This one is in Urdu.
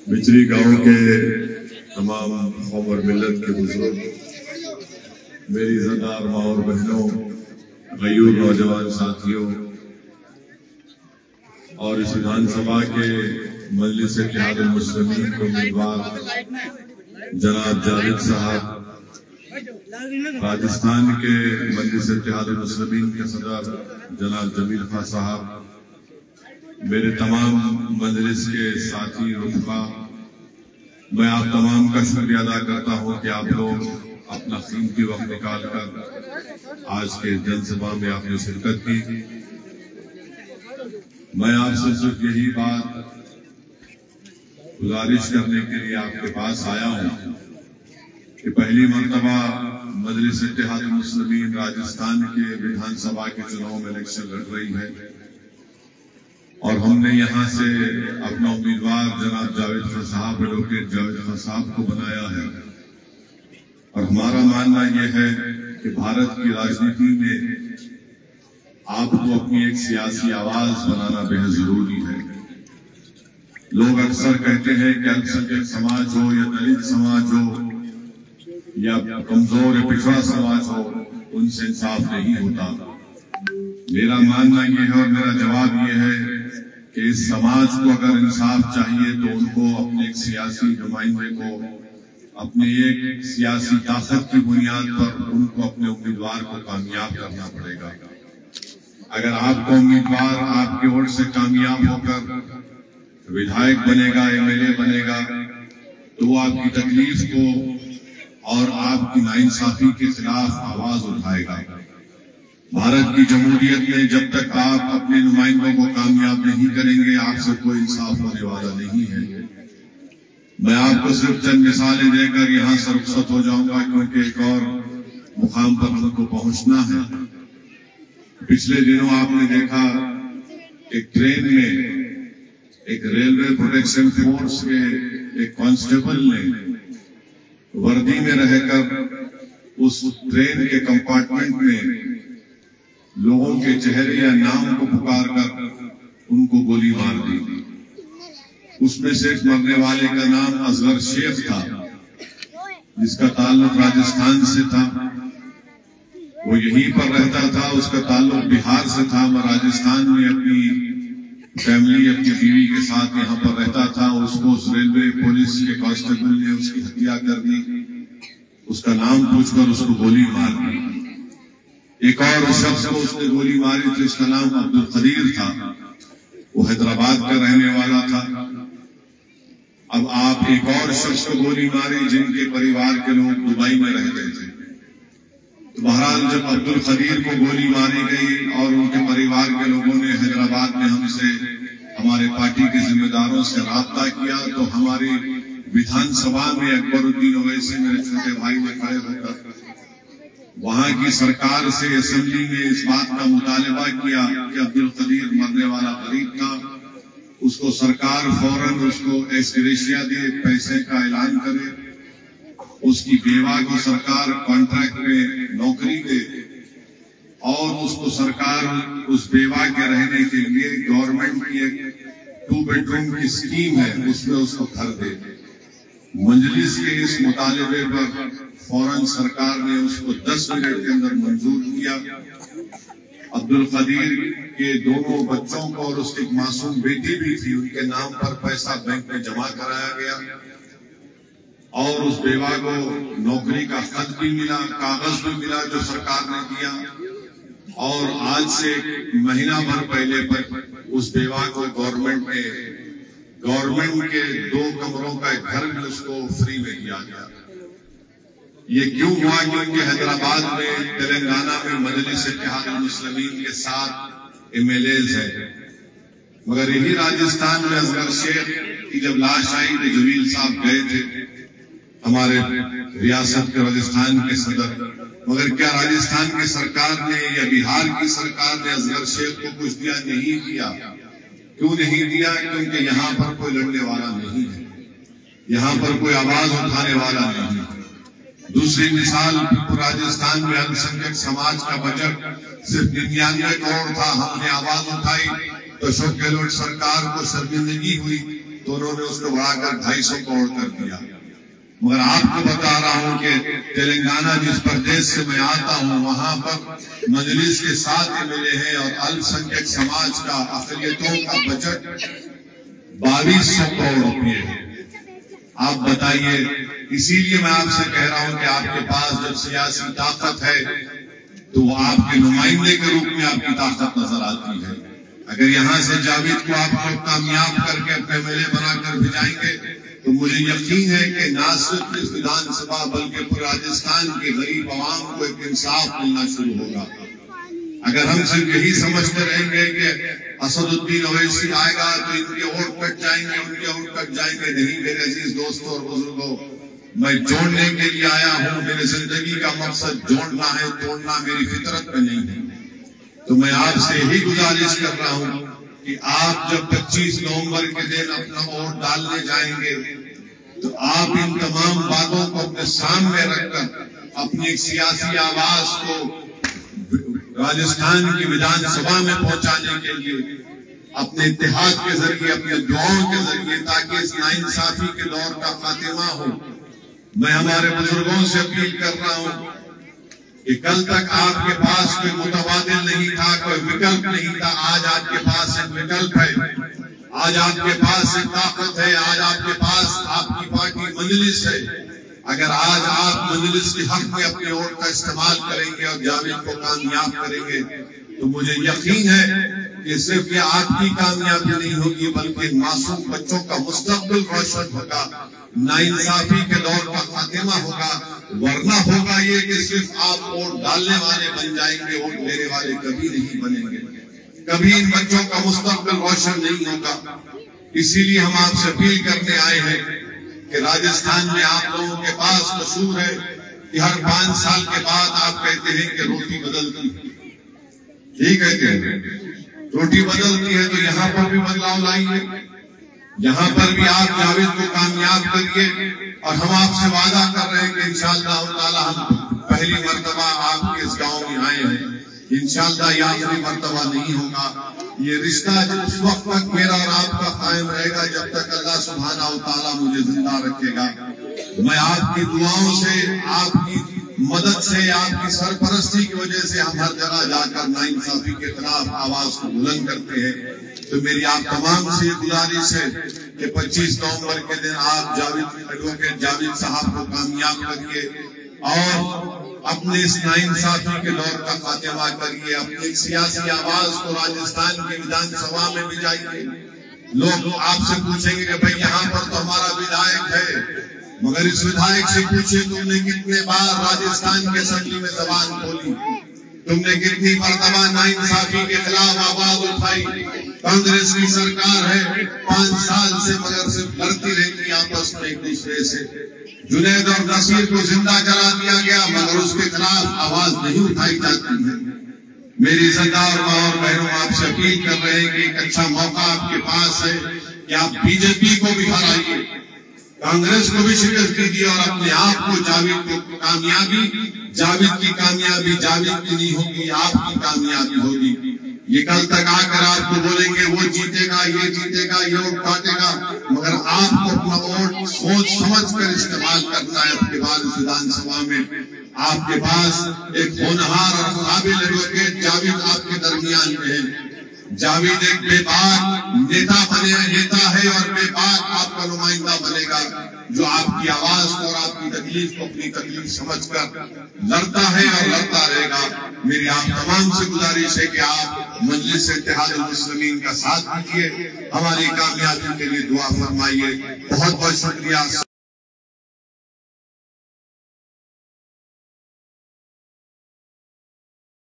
بچری گاؤں کے تمام قوم اور ملت کے بزرگ، میری عزتدار ماں اور بہنوں، غیور نوجوان ساتھیوں اور اس وِدھان سبھا کے مجلس اتحاد المسلمین کو امیدوار جناب جاوید صاحب، راجستھان کے مجلس اتحاد المسلمین کے صدر جناب جمیل خان صاحب، میرے تمام مجلس کے ساتھی رفقا، میں آپ تمام کا شکریہ ادا کرتا ہوں کہ آپ لوگ اپنا قیمتی وقت نکال کر آج کے جن سبھا میں آپ نے شرکت کی۔ میں آپ سے صرف یہی بات گزارش کرنے کے لیے آپ کے پاس آیا ہوں کہ پہلی مرتبہ مجلس اتحاد المسلمین راجستھان کے وِدھان سبھا کے چناؤ میں الیکشن لڑ رہی ہے اور ہم نے یہاں سے اپنا امیدوار جناب جاوید خان صاحب، ایڈوکیٹ جاوید خان صاحب کو بنایا ہے، اور ہمارا ماننا یہ ہے کہ بھارت کی راجنیتی میں آپ کو اپنی ایک سیاسی آواز بنانا بہت ضروری ہے۔ لوگ اکثر کہتے ہیں کہ الپسنکھیک سماج ہو یا دلت سماج ہو یا کمزور یا پچھڑا سماج ہو، ان سے انصاف نہیں ہوتا۔ میرا ماننا یہ ہے اور میرا جواب یہ ہے کہ اس سماج کو اگر انصاف چاہیے تو ان کو اپنے ایک سیاسی نمائندے کو اپنے ایک سیاسی طاقت کی بنیاد پر ان کو اپنے امیدوار کو کامیاب کرنا پڑے گا۔ اگر آپ کو امیدوار آپ کی اور سے کامیاب ہو کر ودھائک بنے گا، ایم ایل اے بنے گا، تو وہ آپ کی تکلیف کو اور آپ کی ناانصافی کے خلاف آواز اٹھائے گا۔ بھارت کی جمہوریت میں جب تک آپ اپنے نمائندوں کو کامیاب نہیں کریں گے، آپ سے کوئی انصاف ہونے والا نہیں ہے۔ میں آپ کو صرف چند مثالیں دے کر یہاں سے رخصت ہو جاؤں گا، کیونکہ ایک اور مقام پر ہم کو پہنچنا ہے۔ پچھلے دنوں آپ نے دیکھا ایک ٹرین میں ایک ریلوے پروٹیکشن فورس کے ایک کانسٹیبل نے وردی میں رہ کر اس ٹرین کے کمپارٹمنٹ میں لوگوں کے چہرے یا نام کو پکار کر ان کو گولی مار دی۔ اس میں سے ایک مرنے والے کا نام اصغر شیخ تھا، جس کا تعلق راجستھان سے تھا، وہ یہیں پر رہتا تھا، اس کا تعلق بہار سے تھا، میں راجستھان میں اپنی فیملی، اپنی بیوی کے ساتھ یہاں پر رہتا تھا۔ اس کو اس ریلوے پولیس کے کانسٹیبل نے اس کی ہتیا کر دی، اس کا نام پوچھ کر اس کو گولی مار دی۔ ایک اور شخص کو اس نے گولی ماری تھی، اس کا نام عبدالقدیر تھا، وہ حیدرآباد کا رہنے والا تھا۔ اب آپ ایک اور شخص کو گولی ماری جن کے پریوار کے لوگ دبئی میں رہتے تھے۔ تو بہرحال جب عبدالقدیر کو گولی ماری گئی اور ان کے پریوار کے لوگوں نے حیدرآباد میں ہم سے، ہمارے پارٹی کے ذمہ داروں سے رابطہ کیا، تو ہماری وِدھان سبھا میں اکبر الدین اویسی میرے چھوٹے بھائی نے کھڑے ہو کر وہاں کی سرکار سے اسمبلی میں اس بات کا مطالبہ کیا کہ عبدالقدیر مرنے والا غریب تھا، اس کو سرکار فوراً اس کو ایکسگریشیا دے، پیسے کا اعلان کرے، اس کی بیوہ کو سرکار کانٹریکٹ میں نوکری دے، اور اس کو سرکار اس بیوہ کے رہنے کے لیے گورنمنٹ کی ایک 2 بیڈ روم کی اسکیم ہے، اس میں اس کو گھر دے۔ مجلس کے اس مطالبے پر فوراً سرکار نے اس کو 10 منٹ کے اندر منظور کیا۔ عبدالقدیر کے دونوں بچوں کو اور اس کی ایک معصوم بیٹی بھی تھی، ان کے نام پر پیسہ بینک میں جمع کرایا گیا، اور اس بیوہ کو نوکری کا خط بھی ملا، کاغذ بھی ملا جو سرکار نے دیا، اور آج سے مہینہ بھر پہلے پر اس بیوہ کو گورنمنٹ کے 2 کمروں کا ایک گھر بھی اس کو فری میں دیا گیا۔ یہ کیوں ہوا؟ کیونکہ حیدرآباد میں، تلنگانہ میں مجلس اتحاد المسلمین کے 7 ایم ایل ایز ہیں، مگر یہی راجستھان میں اصغر شیخ کی جب لاش آئی تو جمیل صاحب گئے تھے، ہمارے ریاست کے راجستھان کے صدر، مگر کیا راجستھان کی سرکار نے یا بہار کی سرکار نے اصغر شیخ کو کچھ دیا؟ نہیں دیا۔ کیوں نہیں دیا؟ کیونکہ یہاں پر کوئی لڑنے والا نہیں ہے، یہاں پر کوئی آواز اٹھانے والا نہیں ہے۔ دوسری مثال، راجستھان میں الپسنکھیک سماج کا بجٹ صرف 99 کروڑ تھا، ہم نے آواز اٹھائی تو اشوک گہلوٹ سرکار کو شرمندگی ہوئی تو انہوں نے اس کو بڑھا کر 250 کروڑ کر دیا. مگر آپ کو بتا رہا ہوں کہ تلنگانہ جس پردیش سے میں آتا ہوں وہاں پر مجلس کے 7 MLA ہیں اور الپسنکھیک سماج کا اقلیتوں کا بجٹ 2200 کروڑ روپے ہے. آپ بتائیے. اسی لیے میں آپ سے کہہ رہا ہوں کہ آپ کے پاس جب سیاسی طاقت ہے تو وہ آپ کے نمائندے کے روپ میں آپ کی طاقت نظر آتی ہے. اگر یہاں سے جاوید کو آپ لوگ کامیاب کر کے اپنے MLA بنا کر بھیجائیں گے تو مجھے یقین ہے کہ نہ صرف اس وِدھان سبھا بلکہ پورے راجستھان کے غریب عوام کو ایک انصاف ملنا شروع ہوگا. اگر ہم صرف یہی سمجھتے رہیں گے کہ اسد الدین اویسی آئے گا تو ان کے ووٹ کٹ جائیں گے، ان کے ووٹ کٹ جائیں گے، نہیں میرے عزیز دوستوں اور بزرگوں، میں جوڑنے کے لیے آیا ہوں. میری زندگی کا مقصد جوڑنا ہے، توڑنا میری فطرت میں نہیں ہے. تو میں آپ سے یہی گزارش کر رہا ہوں کہ آپ جب 25 نومبر کے دن اپنا ووٹ ڈالنے جائیں گے تو آپ ان تمام باتوں کو اپنے سامنے رکھ کر اپنی ایک سیاسی آواز کو راجستھان کی وِدھان سبھا میں پہنچانے کے لیے اپنے اتحاد کے ذریعے، اپنے دعاؤں کے ذریعے، تاکہ اس ناانصافی کے دور کا خاتمہ ہو. میں ہمارے بزرگوں سے اپیل کر رہا ہوں کہ کل تک آپ کے پاس کوئی متبادل نہیں تھا، کوئی وکلپ نہیں تھا. آج آپ کے پاس ایک وکلپ ہے، آج آپ کے پاس ایک طاقت ہے، آج آپ کے پاس آپ کی پارٹی مجلس ہے. اگر آج آپ مجلس کے حق میں اپنے ووٹ کا استعمال کریں گے اور جاوید کو کامیاب کریں گے تو مجھے یقین ہے کہ صرف یہ آپ کی کامیابی نہیں ہوگی بلکہ معصوم بچوں کا مستقبل روشن ہوگا، ناانصافی کے دور کا خاتمہ ہوگا. ورنہ ہوگا یہ کہ صرف آپ ووٹ ڈالنے والے بن جائیں گے، ووٹ لینے والے کبھی نہیں بنیں گے. کبھی ان بچوں کا مستقبل روشن نہیں ہوگا. اسی لیے ہم آپ سے اپیل کرنے آئے ہیں کہ راجستھان میں آپ لوگوں کے پاس مشہور ہے کہ ہر 5 سال کے بعد آپ کہتے ہیں کہ روٹی بدلتی. ٹھیک ہے، روٹی بدلتی ہے تو یہاں پر بھی بدلاؤ لائیے. یہاں پر بھی آپ جاوید کو کامیاب کریے اور ہم آپ سے وعدہ کر رہے ہیں کہ انشاءاللہ تعالی ہم پہلی مرتبہ آپ کے اس گاؤں میں آئے ہیں. انشاءاللہ یہ آخری مرتبہ نہیں ہوگا. یہ رشتہ اس وقت تک میرا اور آپ کا قائم رہے گا جب تک اللہ سبحانہ و تعالیٰ مجھے زندہ رکھے گا. میں آپ کی دعاؤں سے، آپ کی مدد سے، آپ کی سرپرستی کی وجہ سے ہم ہر جگہ جا کر ناانصافی کے خلاف آواز کو بلند کرتے ہیں. تو میری آپ تمام سے گزارش ہے کہ 25 نومبر کے دن آپ ایڈوکیٹ جاوید صاحب کو کامیاب کریے اور اپنے اس ناانصافی کے دور کا خاتمہ کریے. اپنی سیاسی آواز کو راجستھان کی وِدھان سبھا میں بھی جائیے. لوگ آپ سے پوچھیں گے کہ بھئی یہاں پر تو ہمارا ودھائک ہے، مگر اس ودھائک سے پوچھے تم نے کتنے بار راجستھان کے اسمبلی میں زبان کھولی، تم نے کتنی مرتبہ ناانصافی کے خلاف آواز اٹھائی. کانگریس کی سرکار ہے 5 سال سے مگر صرف لڑتی رہتی آپس میں ایک دوسرے سے. جنید اور نصیر کو زندہ جلا دیا گیا مگر اس کے خلاف آواز نہیں اٹھائی جاتی ہے. میری عزتدار ماں اور بہنوں آپ سے اپیل کر رہے ہیں کہ ایک اچھا موقع آپ کے پاس ہے کہ آپ BJP کو بھی ہرائیے، کانگریس کو بھی شکست دیجیے اور اپنے آپ کو جاوید کو کامیابی، جاوید کی کامیابی جاوید کی نہیں ہوگی، آپ کی کامیابی ہوگی. یہ کل تک آ کر آپ کو بولیں گے وہ جیتے گا، یہ جیتے گا، یہ ووٹ کاٹے گا، مگر آپ کو اپنا ووٹ سوچ سمجھ کر استعمال کرنا ہے. اپنے بعد اس وِدھان سبھا میں آپ کے پاس ایک ہونہار اور قابل ایڈوکیٹ جاوید آپ کے درمیان میں ہے. جاوید ایک بے باک نیتا ہے اور بے باک آپ کا نمائندہ بنے گا جو آپ کی آواز کو اور آپ کی تکلیف کو اپنی تکلیف سمجھ کر لڑتا ہے اور لڑتا رہے گا. میری آپ تمام سے گزارش ہے کہ آپ مجلس اتحاد المسلمین کا ساتھ دیجیے، ہماری کامیابی کے لیے دعا فرمائیے. بہت بہت شکریہ.